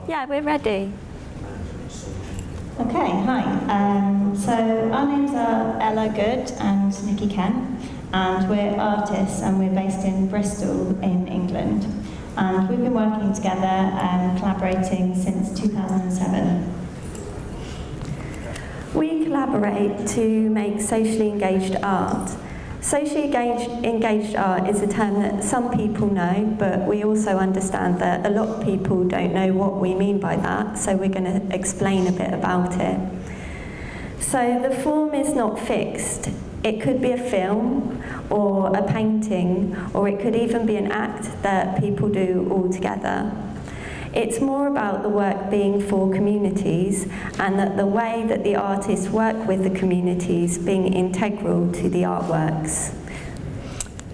Yeah, we're ready. Okay, hi. So our names are Ella Good and Nicki Kent, and we're artists and we're based in Bristol in England. And we've been working together and collaborating since 2007. We collaborate to make socially engaged art. Socially engaged art is a term that some people know, but we also understand that a lot of people don't know what we mean by that, so we're going to explain a bit about it. So the form is not fixed. It could be a film or a painting, or it could even be an act that people do all together. It's more about the work being for communities, and that the way that the artists work with the communities being integral to the artworks.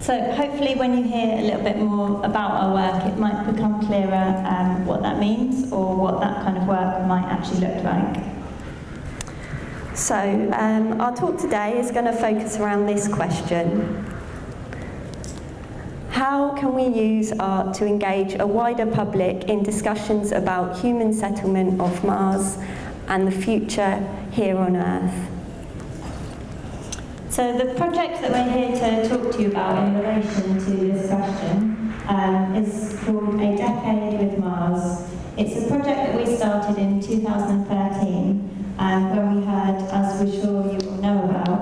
So hopefully when you hear a little bit more about our work, it might become clearer what that means or what that kind of work might actually look like. So our talk today is going to focus around this question. How can we use art to engage a wider public in discussions about human settlement of Mars and the future here on Earth? So the project that we're here to talk to you about in relation to this question is called A Decade with Mars. It's a project that we started in 2013 when we heard, as we're sure you all know about,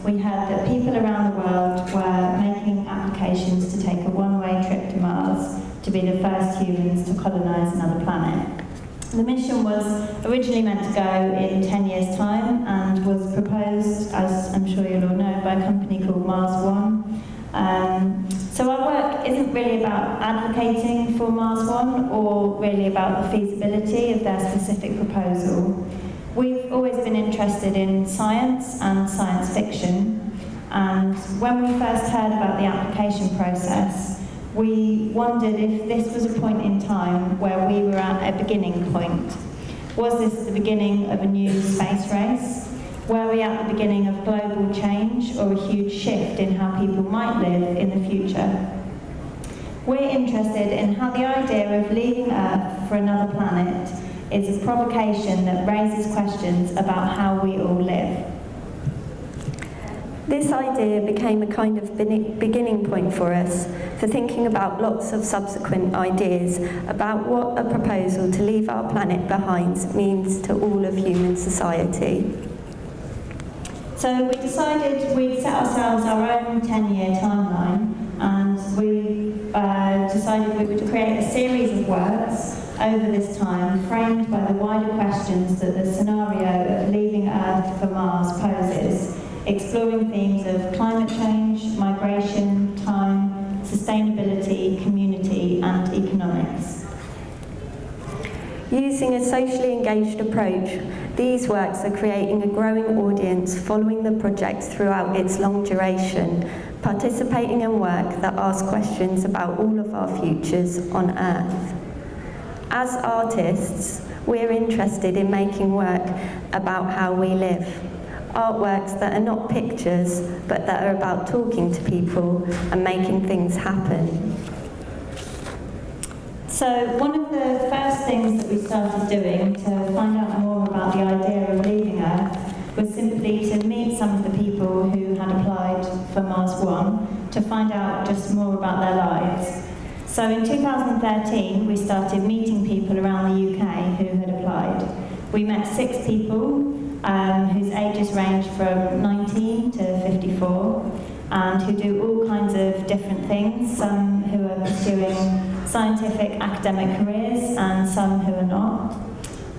we heard that people around the world were making applications to take a one-way trip to Mars to be the first humans to colonise another planet. The mission was originally meant to go in 10 years' time and was proposed, as I'm sure you'll all know, by a company called Mars One. So our work isn't really about advocating for Mars One or really about the feasibility of their specific proposal. We've always been interested in science and science fiction, and when we first heard about the application process, we wondered if this was a point in time where we were at a beginning point. Was this the beginning of a new space race? Were we at the beginning of global change or a huge shift in how people might live in the future? We're interested in how the idea of leaving Earth for another planet is a provocation that raises questions about how we all live. This idea became a kind of beginning point for us for thinking about lots of subsequent ideas about what a proposal to leave our planet behind means to all of human society. So we decided we'd set ourselves our own 10-year timeline, and we decided we would create a series of works over this time framed by the wider questions that the scenario of leaving Earth for Mars poses, exploring themes of climate change, migration, time, sustainability, community and economics. Using a socially engaged approach, these works are creating a growing audience following the project throughout its long duration, participating in work that asks questions about all of our futures on Earth. As artists, we're interested in making work about how we live. Artworks that are not pictures, but that are about talking to people and making things happen. So one of the first things that we started doing to find out more about the idea of leaving Earth was simply to meet some of the people who had applied for Mars One to find out just more about their lives. So in 2013, we started meeting people around the UK who had applied. We met 6 people whose ages ranged from 19 to 54 and who do all kinds of different things, some who are pursuing scientific academic careers and some who are not.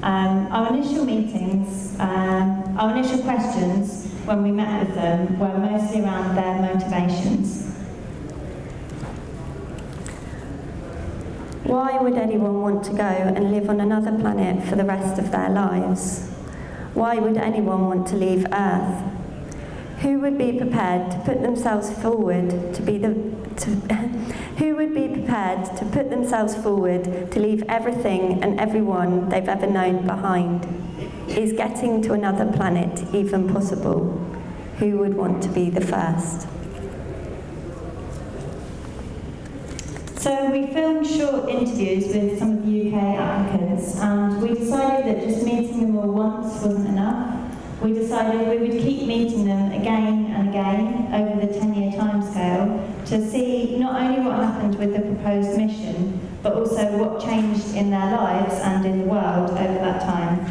Our initial meetings, our initial questions when we met with them were mostly around their motivations. Why would anyone want to go and live on another planet for the rest of their lives? Why would anyone want to leave Earth? Who would be prepared to put themselves forward to leave everything and everyone they've ever known behind? Is getting to another planet even possible? Who would want to be the first? So we filmed short interviews with some of the UK applicants, and we decided that just meeting them all once wasn't enough. We decided we would keep meeting them again and again over the 10-year timescale to see not only what happened with the proposed mission, but also what changed in their lives and in the world over that time.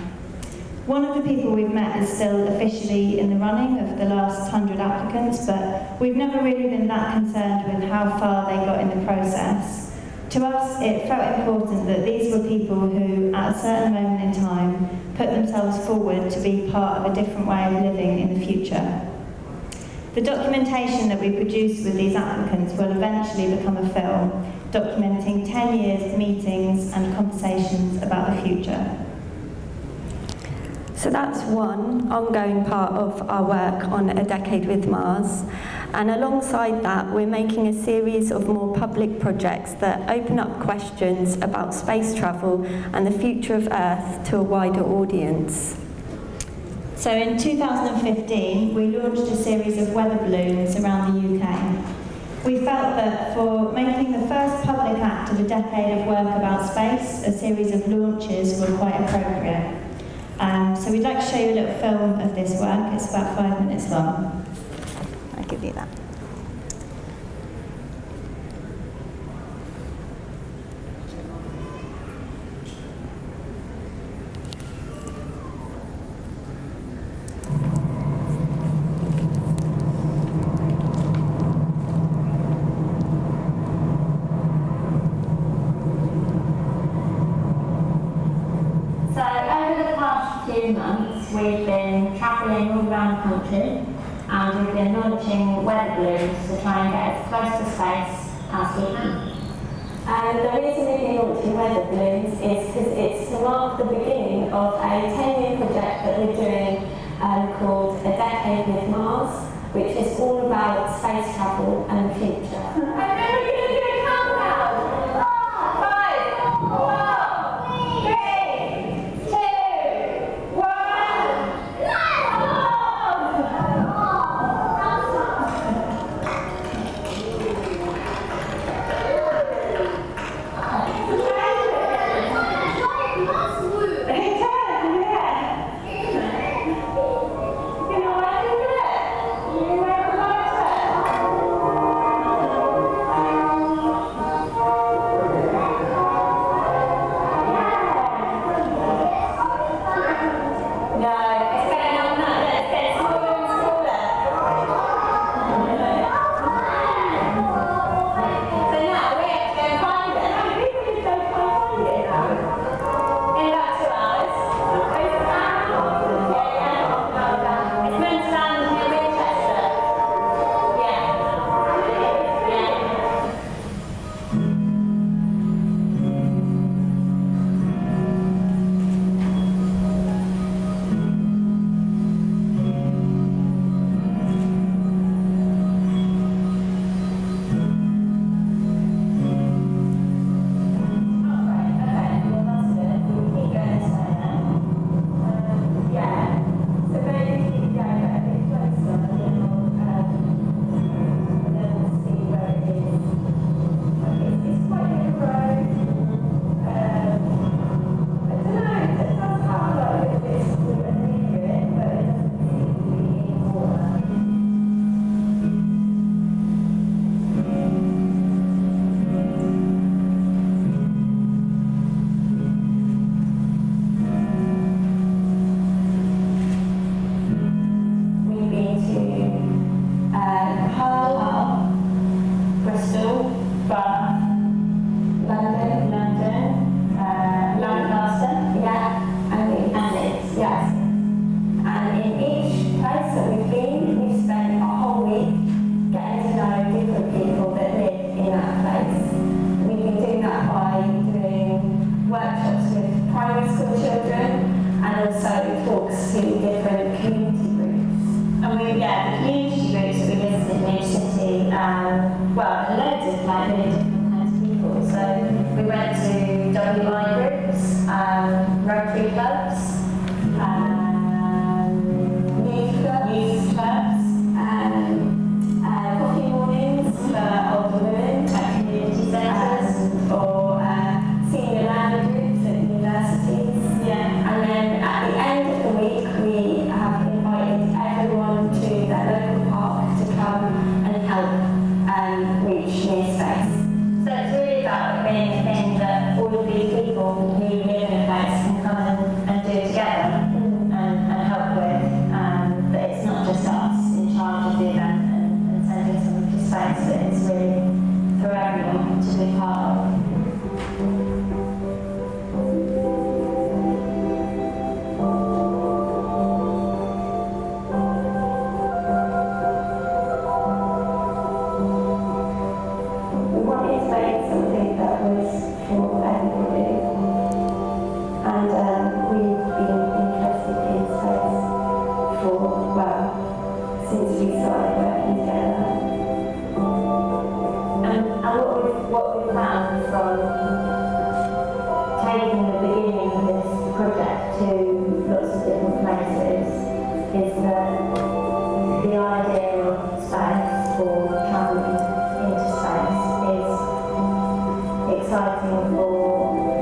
One of the people we've met is still officially in the running of the last 100 applicants, but we've never really been that concerned with how far they got in the process. To us, it felt important that these were people who, at a certain moment in time, put themselves forward to be part of a different way of living in the future. The documentation that we produce with these applicants will eventually become a film, documenting 10 years of meetings and conversations about the future. So that's one ongoing part of our work on A Decade with Mars. And alongside that, we're making a series of more public projects that open up questions about space travel and the future of Earth to a wider audience. So in 2015, we launched a series of weather balloons around the UK. We felt that for making the first public act of a decade of work about space, a series of launches were quite appropriate. So we'd like to show you a little film of this work. It's about 5 minutes long. I'll give you that. Months, we've been travelling all around the country and we've been launching weather balloons to try and get as close to space as we can. And the reason we've been launching weather balloons is because it's to mark the beginning of a 10-year project that we're doing called A Decade with Mars, which is all about space travel and the future. And then we're going to do a countdown. 5, 4, 3, 2, Rotary clubs, youth clubs, coffee mornings for older women at community centres, been part of. We wanted to make something that was for everybody, and we've been interested in space since we started working together. And what we've found from taking the beginning of this project to lots of different places is that the idea of space or travelling into space is exciting for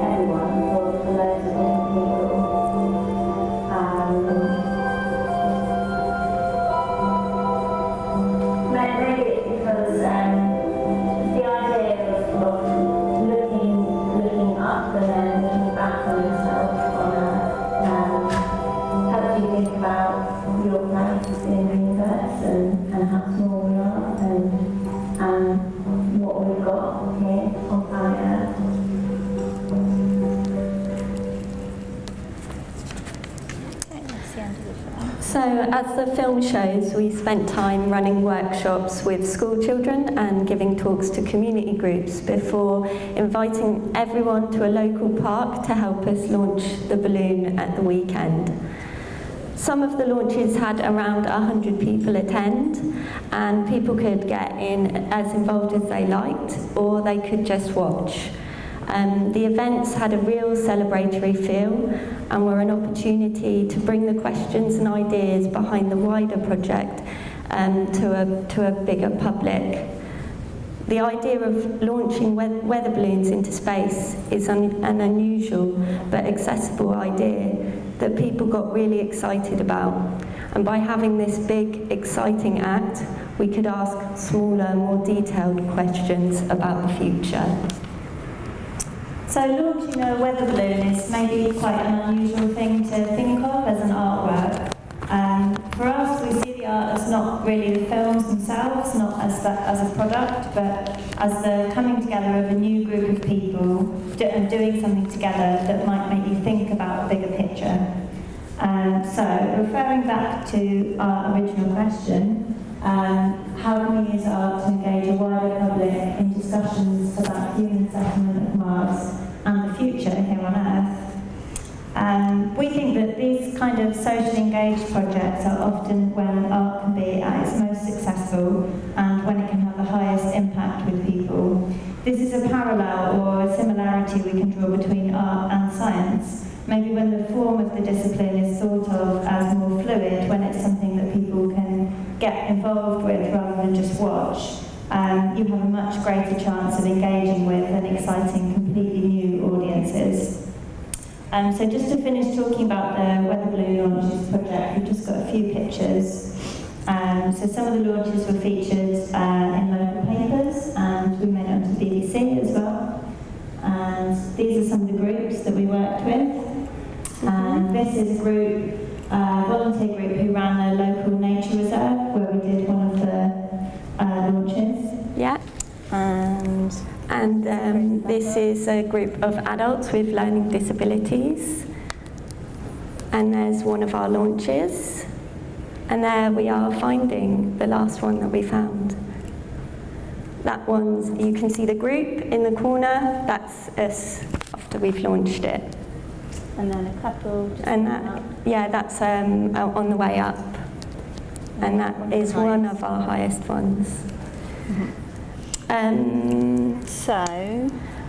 everyone, for loads of different people. Maybe it's because the idea of looking up and then looking back on yourself on Earth helps you think about your place in the universe and how small we are and what we've got here on planet Earth. So, as the film shows, we spent time running workshops with school children and giving talks to community groups before inviting everyone to a local park to help us launch the balloon at the weekend. Some of the launches had around 100 people attend, and people could get in as involved as they liked, or they could just watch. The events had a real celebratory feel and were an opportunity to bring the questions and ideas behind the wider project to a bigger public. The idea of launching weather balloons into space is an unusual but accessible idea that people got really excited about. And by having this big, exciting act, we could ask smaller, more detailed questions about the future. So launching a weather balloon is maybe quite an unusual thing to think of as an artwork. For us, we see the art as not really the films themselves, not as a product, but as the coming together of a new group of people and doing something together that might make you think about a bigger picture. So referring back to our original question, how can we use art to engage a wider public in discussions about human settlement of Mars and the future here on Earth? We think that these kind of socially engaged projects are often when art can be at its most successful and when it can have the highest impact with people. This is a parallel or a similarity we can draw between art and science. Maybe when the form of the discipline is thought of as more fluid, when it's something that people can get involved with rather than just watch, you have a much greater chance of engaging with and exciting completely new audiences. So just to finish talking about the Weather Balloon Launches project, we've just got a few pictures. So some of the launches were featured in local papers, and we made it onto the BBC as well. And these are some of the groups that we worked with. And this is a group, volunteer group who ran a local nature reserve where we did one of the launches. Yeah. And this is a group of adults with learning disabilities. And there's one of our launches. And there we are finding the last one that we found. That one's, you can see the group in the corner, that's us after we've launched it. And then a couple just And that, yeah, that's on the way up. And that is one of our highest ones.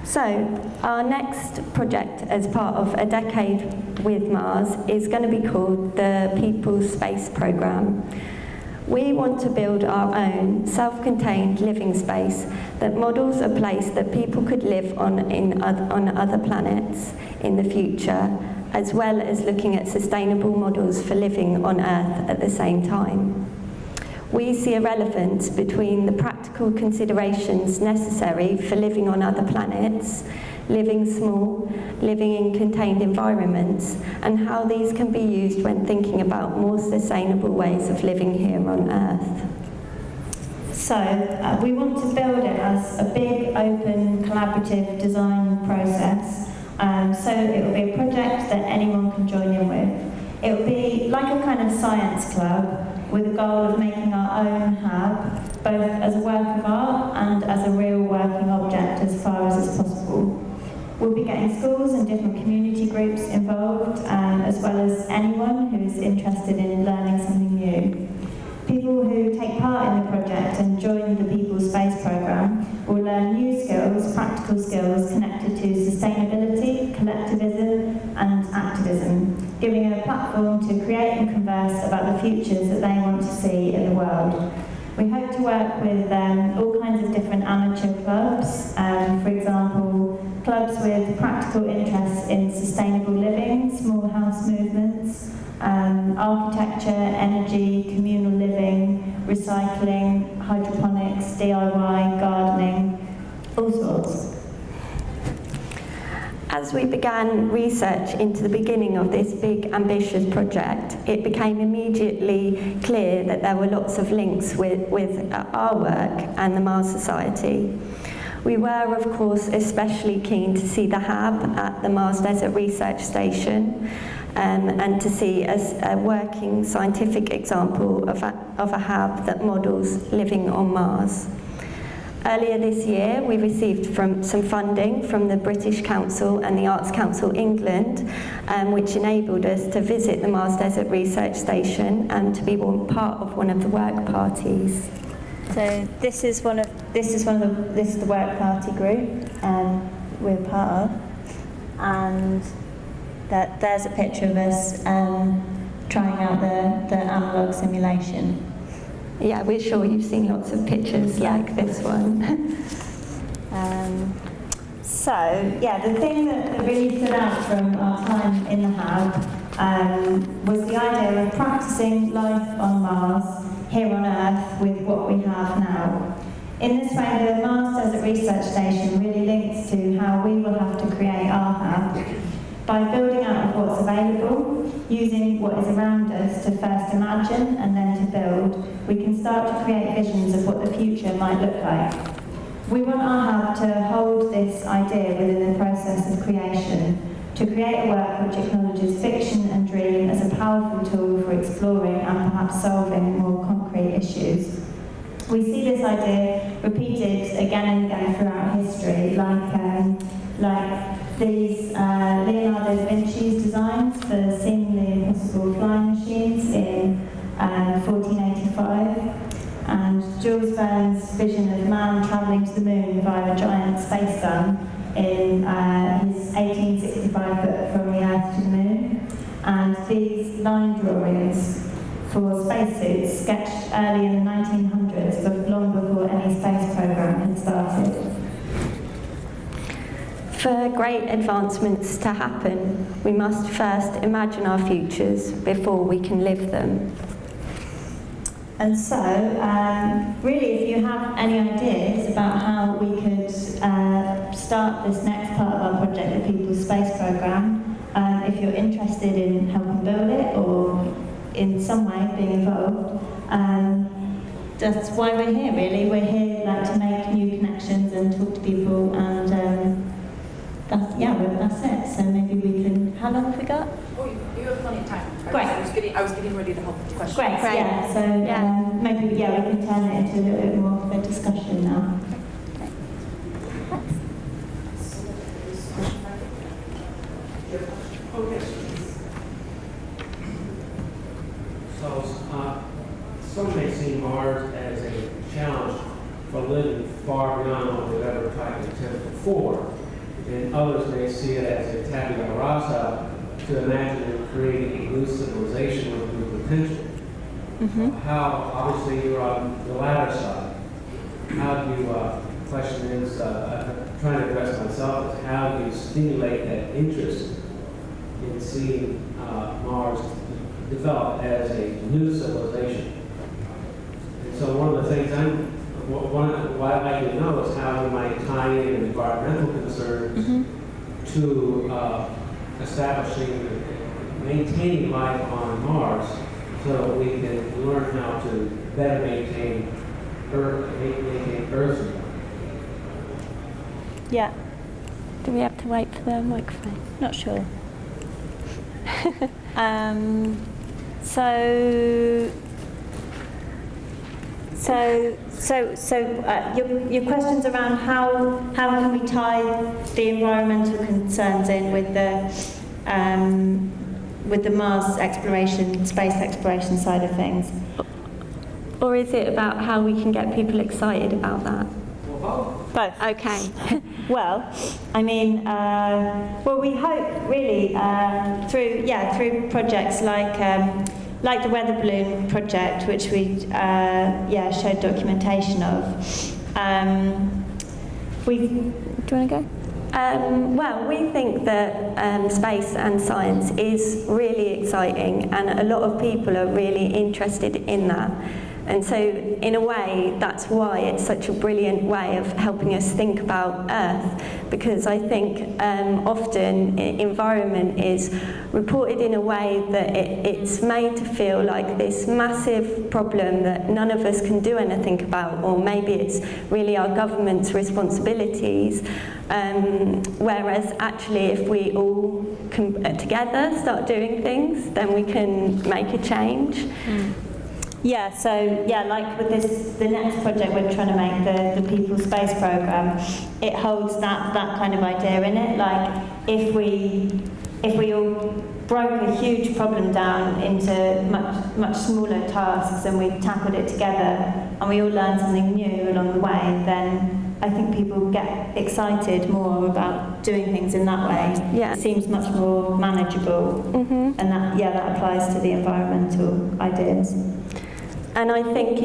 So our next project as part of A Decade with Mars is going to be called the People's Space Programme. We want to build our own self-contained living space that models a place that people could live on other planets in the future, as well as looking at sustainable models for living on Earth at the same time. We see a relevance between the practical considerations necessary for living on other planets, living small, living in contained environments, and how these can be used when thinking about more sustainable ways of living here on Earth. So we want to build it as a big, open, collaborative design process. So it will be a project that anyone can join in with. It will be like a kind of science club with a goal of making our own hub, both as a work of art and as a real working object as far as is possible. We'll be getting schools and different community groups involved, as well as anyone who's interested in learning something new. People who take part in the project and join the People Space programme will learn new skills, practical skills connected to sustainability, collectivism and activism, giving a platform to create and converse about the futures that they want to see in the world. We hope to work with all kinds of different amateur clubs, for example, clubs with practical interests in sustainable living, small house movements, architecture, energy, communal living, recycling, hydroponics, DIY, gardening, all sorts. As we began research into the beginning of this big, ambitious project, it became immediately clear that there were lots of links with our work and the Mars Society. We were, of course, especially keen to see the hub at the Mars Desert Research Station, and to see a working scientific example of a hub that models living on Mars. Earlier this year, we received some funding from the British Council and the Arts Council England, which enabled us to visit the Mars Desert Research Station and to be part of one of the work parties. So this is the work party group we're part of, and there's a picture of us trying out the analogue simulation. Yeah, we're sure you've seen lots of pictures like this one. The thing that really stood out from our time in the hub was the idea of practicing life on Mars, here on Earth, with what we have now. In this way, the Mars Desert Research Station really links to how we will have to create our hub by building out of what's available, using what is around us to first imagine and then to build. We can start to create visions of what the future might look like. We want our hub to hold this idea within the process of creation, to create a work which acknowledges fiction and dream as a powerful tool for exploring and perhaps solving more concrete issues. We see this idea repeated again and again throughout history, like these Leonardo da Vinci's designs for seemingly impossible flying machines in 1485, and Jules Verne's vision of man travelling to the moon via a giant space gun in his 1865 book From the Earth to the Moon, and these line drawings for spacesuits sketched early in the 1900s, but long before any space program had started. For great advancements to happen, we must first imagine our futures before we can live them. And so, really, if you have any ideas about how we could start this next part of our project, the People's Space Programme, if you're interested in helping build it or in some way being involved, that's why we're here, really. We're here to make new connections and talk to people, and that's it. So maybe we can. How long have we got? Oh, you have plenty of time. Great. I was getting ready to help with questions. Great. Yeah. So maybe we can turn it into a little bit more of a discussion now. So, some may see Mars as a challenge for living far beyond what they've ever tried to attempt before, and others may see it as a tabula rasa to imagine and creating a new civilization with new potential. How, obviously, you're on the latter side. How do you, question is, I'm trying to address myself, is how do you stimulate that interest in seeing Mars develop as a new civilization? And so one of the things what I'd like to know is how we might tie in environmental concerns to establishing, maintaining life on Mars, so that we can learn how to better maintain making Earth. Yeah. Do we have to wait for the microphone? Not sure. Your questions around how can we tie the environmental concerns in with the Mars exploration, space exploration side of things? Or is it about how we can get people excited about that? Both. Okay. Well, I mean, we hope really through projects like the weather balloon project, which we showed documentation of. Do you want to go? Well, we think that space and science is really exciting, and a lot of people are really interested in that. And so, in a way, that's why it's such a brilliant way of helping us think about Earth, because I think often environment is reported in a way that it's made to feel like this massive problem that none of us can do anything about, or maybe it's really our government's responsibilities, whereas actually if we all together start doing things, then we can make a change. Yeah, so like with the next project we're trying to make, the People Space Programme, it holds that kind of idea in it. Like if we all broke a huge problem down into much smaller tasks and we tackled it together and we all learned something new along the way, then I think people get excited more about doing things in that way. Yeah. It seems much more manageable, and that applies to the environmental ideas. And I think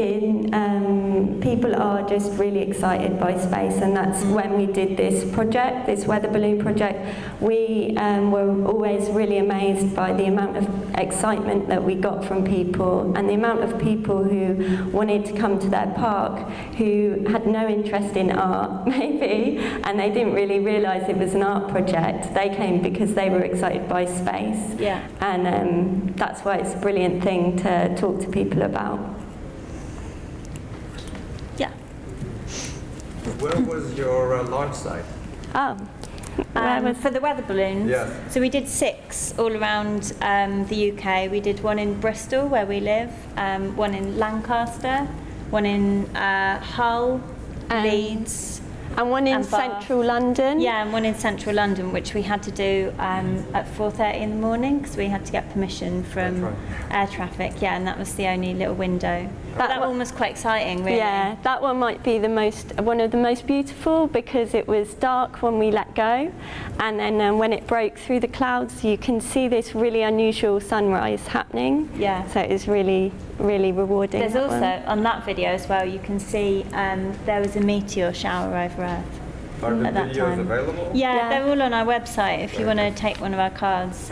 people are just really excited by space, and that's when we did this project, this weather balloon project. We were always really amazed by the amount of excitement that we got from people, and the amount of people who wanted to come to their park who had no interest in art, maybe, and they didn't really realise it was an art project. They came because they were excited by space. Yeah. And that's why it's a brilliant thing to talk to people about. Yeah. Where was your launch site? Oh. For the weather balloons, Yeah. so we did 6 all around the UK. We did one in Bristol, where we live, one in Lancaster, one in Hull, Leeds, And one in and Bath. central London. Yeah, and one in central London, which we had to do at 4:30 in the morning because we had to get permission from air traffic. Yeah, and that was the only little window. That one was quite exciting, really. Yeah, that one might be one of the most beautiful because it was dark when we let go, and then when it broke through the clouds, you can see this really unusual sunrise happening. Yeah. So it was really, really rewarding. There's that also, one. on that video as well, you can see there was a meteor shower over Earth. Are the At that videos time. available? Yeah, they're all on our website. If you want to take one of our cards,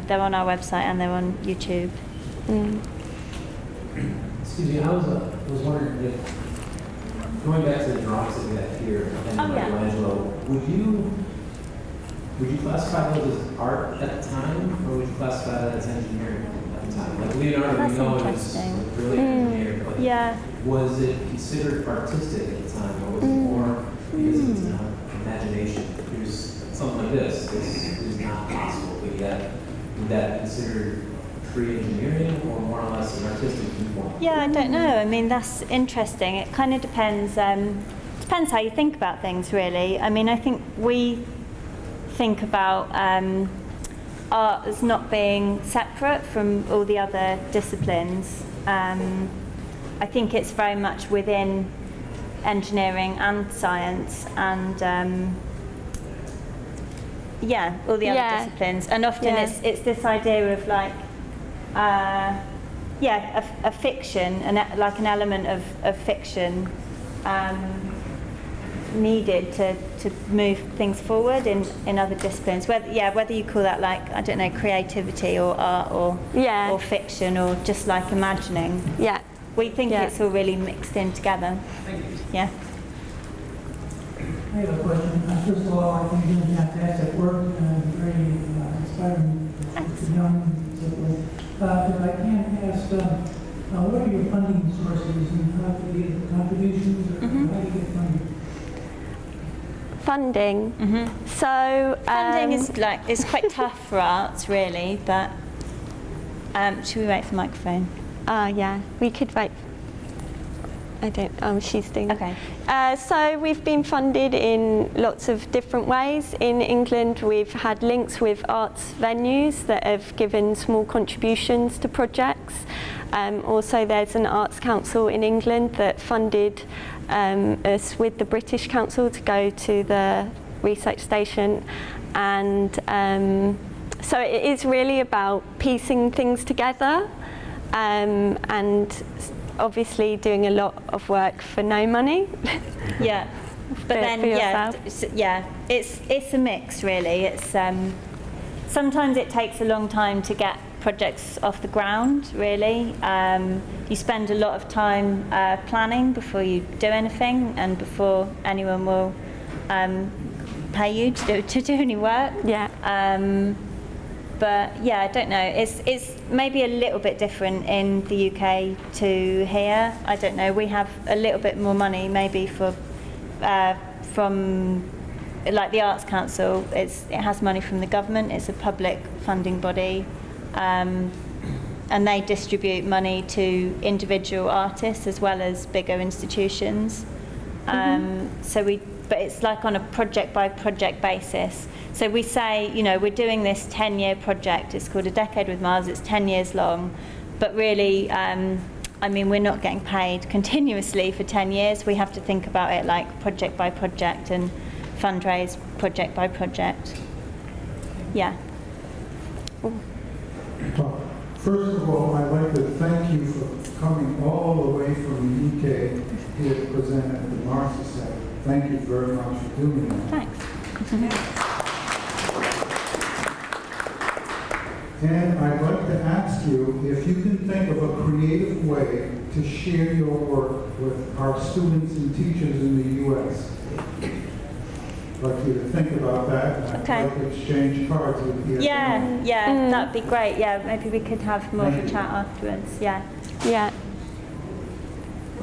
they're on our website and they're on YouTube. Excuse me, I was wondering if, going back to the drawings that we have here, and Oh, yeah. Michelangelo, would you classify those as art at the time, or would you classify that as engineering at the time? Like Leonardo, That's we know is interesting. a brilliant engineer, but Yeah. was it considered artistic at the time, or was it more because it's an imagination? Here's something like this is not possible, but yet, would that consider pre-engineering or more or less an artistic viewpoint? Yeah, I don't know. I mean, that's interesting. It kind of depends. Depends how you think about things, really. I mean, I think we think about art as not being separate from all the other disciplines. I think it's very much within engineering and science and all the other disciplines. And often it's this idea of like a fiction, like an element of fiction needed to move things forward in other disciplines. Whether you call that like, I don't know, creativity or art or fiction or just like imagining. Yeah. We think it's all really mixed in together. Yeah. I have a question. First of all, I think you're doing fantastic work, very inspiring to young people. If I can ask, What are your funding sources and how do you get contributions or how do you get funding? Funding. So Funding is quite tough for arts, really, but should we wait for the microphone? yeah, we could wait. I don't. She's doing. Okay. So we've been funded in lots of different ways. In England, we've had links with arts venues that have given small contributions to projects. Also, there's an Arts Council in England that funded us with the British Council to go to the research station, and so it is really about piecing things together, and obviously doing a lot of work for no money. Yeah, but then for it's a mix, really. It's sometimes it takes a long time to get projects off the ground, really. You spend a lot of time planning before you do anything and before anyone will pay you to do any work. Yeah. But yeah, I don't know. It's maybe a little bit different in the UK to here. I don't know. We have a little bit more money, maybe from like the Arts Council. It has money from the government. It's a public funding body, and they distribute money to individual artists as well as bigger institutions. But it's like on a project by project basis. So we say, we're doing this 10-year project. It's called A Decade with Mars. It's 10 years long. But really, we're not getting paid continuously for 10 years. We have to think about it like project by project and fundraise project by project. Yeah. First of all, I'd like to thank you for coming all the way from the UK here to present at the Mars Society. Thank you very much for doing that. Thanks. And I'd like to ask you if you can think of a creative way to share your work with our students and teachers in the U.S. I'd like you to think about that. And Okay. I'd like to exchange cards with you. Yeah, that'd be great. Yeah, maybe we could have more of a chat afterwards. Yeah. Yeah.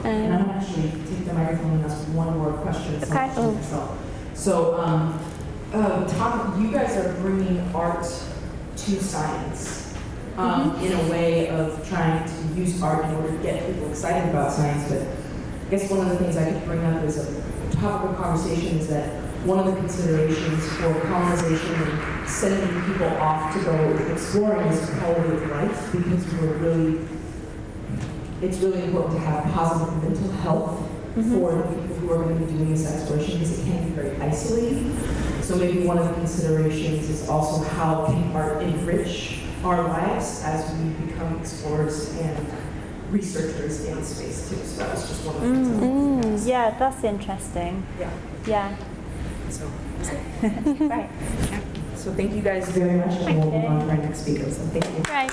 And I'm actually take the microphone and ask one more question. Okay. Myself. So, you guys are bringing art to science in a way of trying to use art in order to get people excited about science. But I guess one of the things I could bring up as a topic of conversation is that one of the considerations for colonization and sending people off to go exploring is quality of life, because it's really important to have positive mental health for the people who are going to be doing this exploration, because it can be very isolating. So maybe one of the considerations is also how can art enrich our lives as we become explorers and researchers in space too. So that was just one of the considerations. Yeah, that's interesting. Yeah. So, Great. so thank you guys very much, and we'll move on to our next speaker. So thank you. Great.